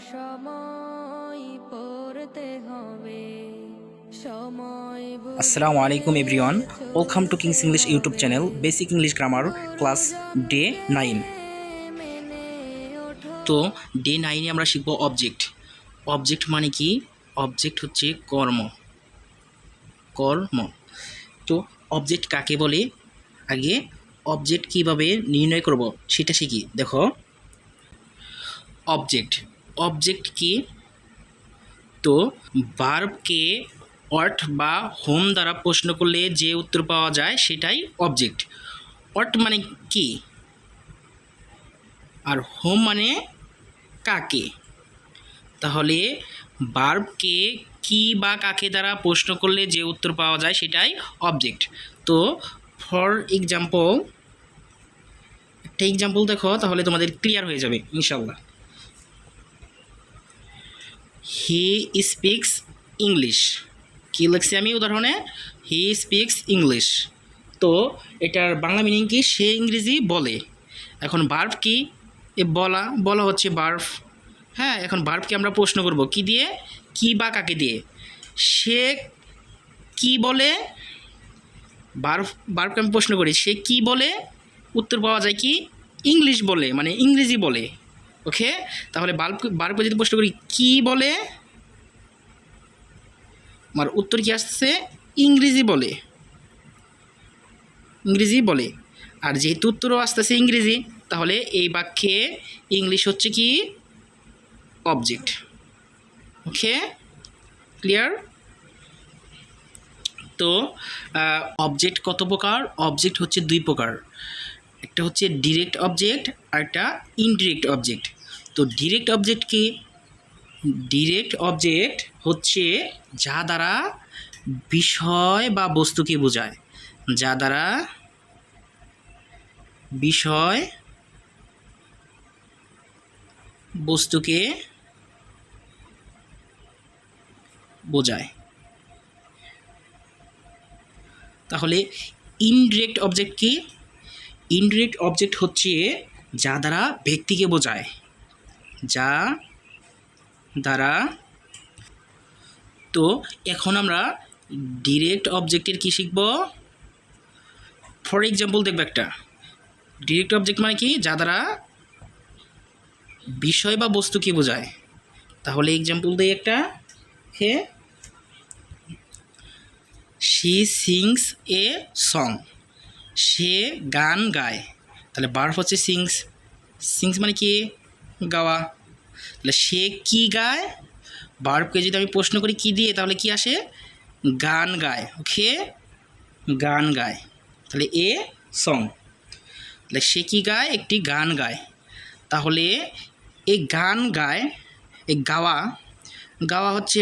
সময় পড়তে হবে সময় আসসালামু আলাইকুম everyone, welcome to King's English YouTube channel basic English grammar class day 9। তো ডে 9-এ আমরা শিখব অবজেক্ট। অবজেক্ট মানে কি? অবজেক্ট হচ্ছে কর্ম। তো অবজেক্ট কাকে বলে? আগে অবজেক্ট কিভাবে নির্ণয় করব সেটা শিখি। দেখো, অবজেক্ট কি? তো ভার্বকে অট বা হোম দ্বারা প্রশ্ন করলে যে উত্তর পাওয়া যায় সেটাই অবজেক্ট। অট মানে কি, আর হোম মানে কাকে। তাহলে ভার্বকে কি বা কাকে দ্বারা প্রশ্ন করলে যে উত্তর পাওয়া যায় সেটাই অবজেক্ট। তো ফর এক্সাম্পল, একটা এক্সাম্পল দেখো, তাহলে তোমাদের ক্লিয়ার হয়ে যাবে ইনশাল্লাহ। He speaks English. কী লিখছি আমি উদাহরণে? He speaks English. তো এটার বাংলা মিনিং কি? সে ইংরেজি বলে। এখন ভার্ব কি? বলা হচ্ছে ভার্ব। হ্যাঁ, এখন ভার্বকে আমরা প্রশ্ন করব কি দিয়ে? কি বা কাকে দিয়ে। সে কি বলে, ভার্বকে আমি প্রশ্ন করি সে কি বলে, উত্তর পাওয়া যায় কি? ইংলিশ বলে, মানে ইংরেজি বলে। ওকে, তাহলে ভার্বকে যদি প্রশ্ন করি কি বলে, আমার উত্তর কি আসছে? ইংরেজি বলে। আর যেহেতু উত্তরও আসতেছে ইংরেজি, তাহলে এই বাক্যে ইংলিশ হচ্ছে কি? অবজেক্ট। ওকে, ক্লিয়ার? তো অবজেক্ট কত প্রকার? অবজেক্ট হচ্ছে দুই প্রকার। একটা হচ্ছে ডিরেক্ট অবজেক্ট, আর একটা ইনডিরেক্ট অবজেক্ট। তো ডিরেক্ট অবজেক্ট কি? ডিরেক্ট অবজেক্ট হচ্ছে যা দ্বারা বিষয় বা বস্তুকে বোঝায়। যা দ্বারা বিষয় বস্তুকে বোঝায়। তাহলে ইনডিরেক্ট অবজেক্ট কি? ইনডিরেক্ট অবজেক্ট হচ্ছে যা দ্বারা ব্যক্তিকে বোঝায়। যা দ্বারা তো এখন আমরা ডিরেক্ট অবজেক্টের কি শিখব? ফর এক্সাম্পল দেখব একটা। ডিরেক্ট অবজেক্ট মানে কি? যা দ্বারা বিষয় বা বস্তুকে বোঝায়। তাহলে এক্সাম্পল দিই একটা। হে, শি সিংস এ সং। সে গান গায়। তাহলে ভার্ব হচ্ছে সিংস মানে কি? গাওয়া। তাহলে সে কি গায়? ভার্বকে যদি আমি প্রশ্ন করি কি দিয়ে, তাহলে কি আসে? গান গায়। ওকে, গান গায়। তাহলে এ সং, তাহলে সে কি গায়? একটি গান গায়। তাহলে এই গান গায়, এই গাওয়া হচ্ছে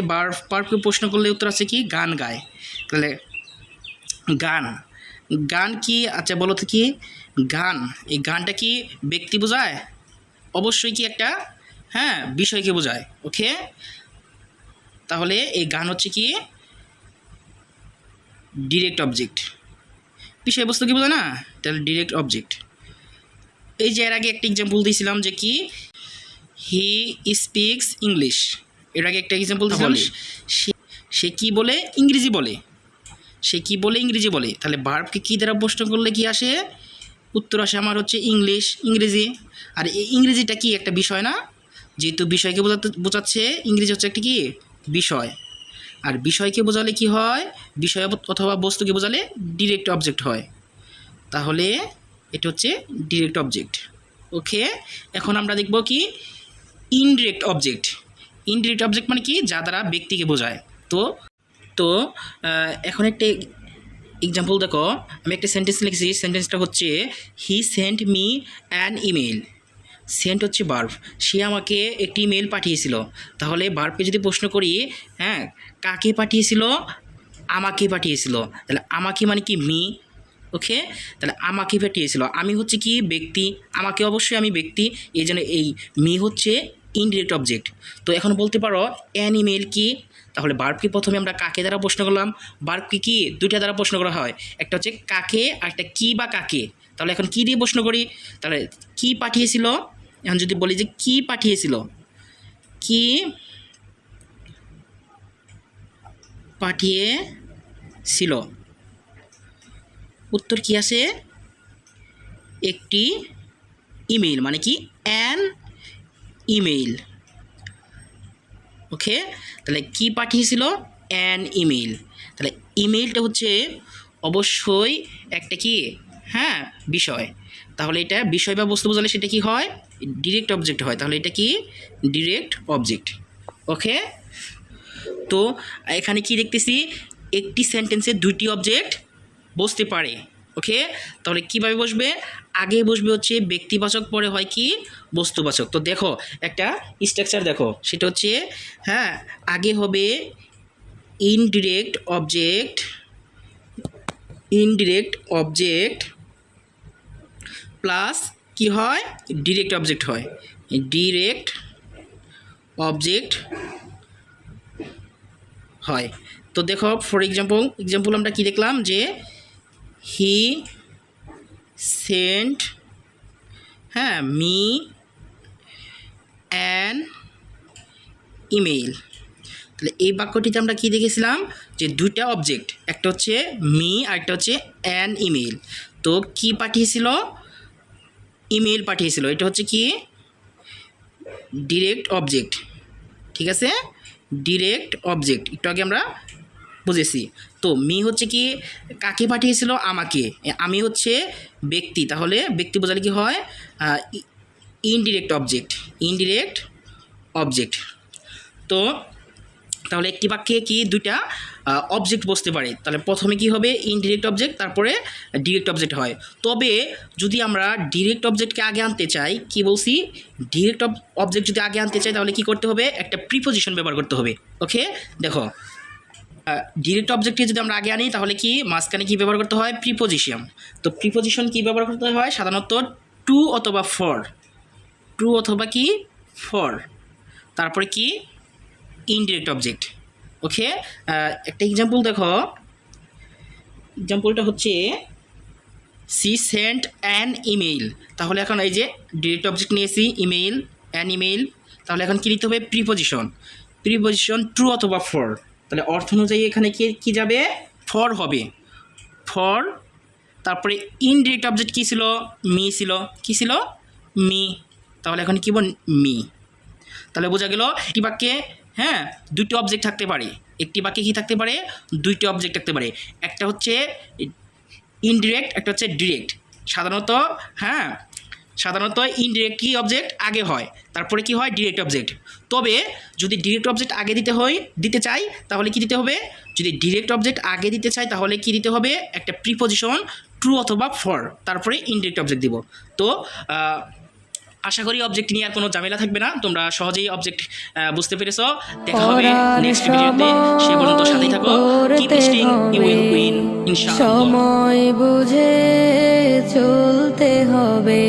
ভার্বকে প্রশ্ন করলে উত্তর আছে কি? গান গায়। তাহলে গান কি? আচ্ছা বলো তো কি গান? এই গানটা কি ব্যক্তি বোঝায়? অবশ্যই কি একটা, হ্যাঁ, বিষয়কে বোঝায়। ওকে, তাহলে এই গান হচ্ছে কি? Direct object. বিষয়বস্তু কি বোঝায় না? তাহলে ডিরেক্ট অবজেক্ট। এই যে এর আগে একটা এক্সাম্পল দিয়েছিলাম যে কি, হি স্পিক্স ইংলিশ। এর আগে একটা এক্সাম্পল দিয়েছিলাম, সে কি বলে? ইংরেজি বলে। সে কি বলে? ইংরেজি বলে। তাহলে ভার্বকে কী দ্বারা প্রশ্ন করলে কি আসে? উত্তর আসে আমার হচ্ছে ইংরেজি। আর এই ইংরেজিটা কি? একটা বিষয় না? যেহেতু বিষয়কে বোঝাচ্ছে, ইংরেজি হচ্ছে একটা কি? বিষয়। আর বিষয়কে বোঝালে কি হয়? বিষয় অথবা বস্তুকে বোঝালে ডিরেক্ট অবজেক্ট হয়। তাহলে এটা হচ্ছে ডিরেক্ট অবজেক্ট। ওকে, এখন আমরা দেখব কি? Indirect object. ইনডিরেক্ট অবজেক্ট মানে কি? যা দ্বারা ব্যক্তিকে বোঝায়। তো তো এখন একটা এক্সাম্পল দেখো, আমি একটা সেন্টেন্স লিখেছি। সেন্টেন্সটা হচ্ছে he sent me an email. Sent হচ্ছে ভার্ব, সে আমাকে একটি ইমেল পাঠিয়েছিল। তাহলে ভার্বকে যদি প্রশ্ন করি, হ্যাঁ, কাকে পাঠিয়েছিল? আমাকে পাঠিয়েছিল। তাহলে আমাকে মানে কি? মি। ওকে, তাহলে আমাকে পাঠিয়েছিল, আমি হচ্ছে কি? ব্যক্তি। আমাকে অবশ্যই আমি ব্যক্তি, এই জন্য এই মি হচ্ছে ইনডিরেক্ট অবজেক্ট। তো এখন বলতে পারো অ্যান ইমেল কি? তাহলে ভার্বকে প্রথমে আমরা কাকে দ্বারা প্রশ্ন করলাম। ভার্বকে কি দুইটা দ্বারা প্রশ্ন করা হয়, একটা হচ্ছে কাকে আর একটা কি বা কাকে। তাহলে এখন কি দিয়ে প্রশ্ন করি? তাহলে কি পাঠিয়েছিল। এখন যদি বলি যে কি কি পাঠিয়েছিল? উত্তর কি আছে? একটি ইমেইল, মানে কি অ্যান ইমেইল। ওকে, তাহলে কি পাঠিয়েছিল? An email. তাহলে ইমেইলটা হচ্ছে অবশ্যই একটা কি, হ্যাঁ, বিষয়। তাহলে এটা বিষয় বা বস্তু বোঝালে সেটা কি হয়? ডিরেক্ট অবজেক্ট হয়। তাহলে এটা কি? Direct object. ওকে, তো এখানে কি দেখতেছি? একটি সেন্টেন্সে দুইটি অবজেক্ট বসতে পারে। ওকে, তাহলে কিভাবে বসবে? আগে বসবে হচ্ছে ব্যক্তিবাচক, পরে হয় কি বস্তুবাচক। তো দেখো একটা স্ট্রাকচার দেখো, সেটা হচ্ছে, হ্যাঁ, আগে হবে indirect object, indirect object plus কি হয়? ডিরেক্ট অবজেক্ট হয়। ডিরেক্ট অবজেক্ট হয়। তো দেখো ফর এক্সাম্পল আমরা কি দেখলাম? যে হি সেন্ট, হ্যাঁ, মি অ্যান ইমেইল। তাহলে এই বাক্যটিতে আমরা কি দেখেছিলাম? যে দুইটা অবজেক্ট, একটা হচ্ছে মি আর একটা হচ্ছে অ্যান ইমেইল। তো কি পাঠিয়েছিল? ইমেইল পাঠিয়েছিল। এটা হচ্ছে কি? Direct object. ঠিক আছে, ডিরেক্ট অবজেক্ট একটু আগে আমরা বুঝেছি। তো মি হচ্ছে কি, কাকে পাঠিয়েছিল? আমাকে। আমি হচ্ছে ব্যক্তি, তাহলে ব্যক্তি বোঝালে কি হয়? Indirect object, indirect object. তো তাহলে একটি বাক্যে কি দুইটা অবজেক্ট বসতে পারে। তাহলে প্রথমে কি হবে? ইনডিরেক্ট অবজেক্ট, তারপরে ডিরেক্ট অবজেক্ট হয়। তবে যদি আমরা ডিরেক্ট অবজেক্টকে আগে আনতে চাই, কি বলছি? ডিরেক্ট অবজেক্ট যদি আগে আনতে চাই তাহলে কি করতে হবে? একটা প্রিপোজিশন ব্যবহার করতে হবে। ওকে, দেখো ডিরেক্ট অবজেক্টকে যদি আমরা আগে আনি তাহলে কি মাঝখানে কি ব্যবহার করতে হয়? প্রিপোজিশন। তো প্রিপোজিশন কি ব্যবহার করতে হয়? সাধারণত টু অথবা ফর, টু অথবা কি ফর, তারপরে কি ইনডিরেক্ট অবজেক্ট। ওকে, একটা এক্সাম্পল দেখো, এক্সাম্পলটা হচ্ছে সি সেন্ট অ্যান ইমেইল। তাহলে এখন এই যে ডিরেক্ট অবজেক্ট নিয়েছি ইমেইল, অ্যান ইমেইল, তাহলে এখন কী নিতে হবে? প্রিপোজিশন। প্রিপোজিশন ট্রু অথবা ফর। তাহলে অর্থ অনুযায়ী এখানে কি যাবে? ফর হবে, ফর। তারপরে ইনডিরেক্ট অবজেক্ট কী ছিল? মি ছিল। কী ছিল? মি। তাহলে এখন কী বল? মি। তাহলে বোঝা গেল একটি বাক্যে, হ্যাঁ, দুটি অবজেক্ট থাকতে পারে। একটি বাক্যে কী থাকতে পারে? দুইটি অবজেক্ট থাকতে পারে। একটা হচ্ছে ইনডিরেক্ট, একটা হচ্ছে ডিরেক্ট। সাধারণত, হ্যাঁ, সাধারণত ইনডিরেক্ট কি অবজেক্ট আগে হয়, তারপরে কি হয়? Direct object. তবে যদি ডিরেক্ট অবজেক্ট আগে দিতে চাই তাহলে কি দিতে হবে? যদি ডিরেক্ট অবজেক্ট আগে দিতে চাই তাহলে কি দিতে হবে? একটা প্রিপোজিশন ট্রু অথবা ফর, তারপরে ইনডিরেক্ট অবজেক্ট দিব। তো আশা করি অবজেক্ট নিয়ে আর কোনো ঝামেলা থাকবে না, তোমরা সহজেই অবজেক্ট বুঝতে পেরেছো। দেখা হবে নেক্সট ভিডিওতে, সে পর্যন্ত সাথেই থাকো। Keep listening, you will win ইনশাআল্লাহ। সময় বুঝে চলতে হবে।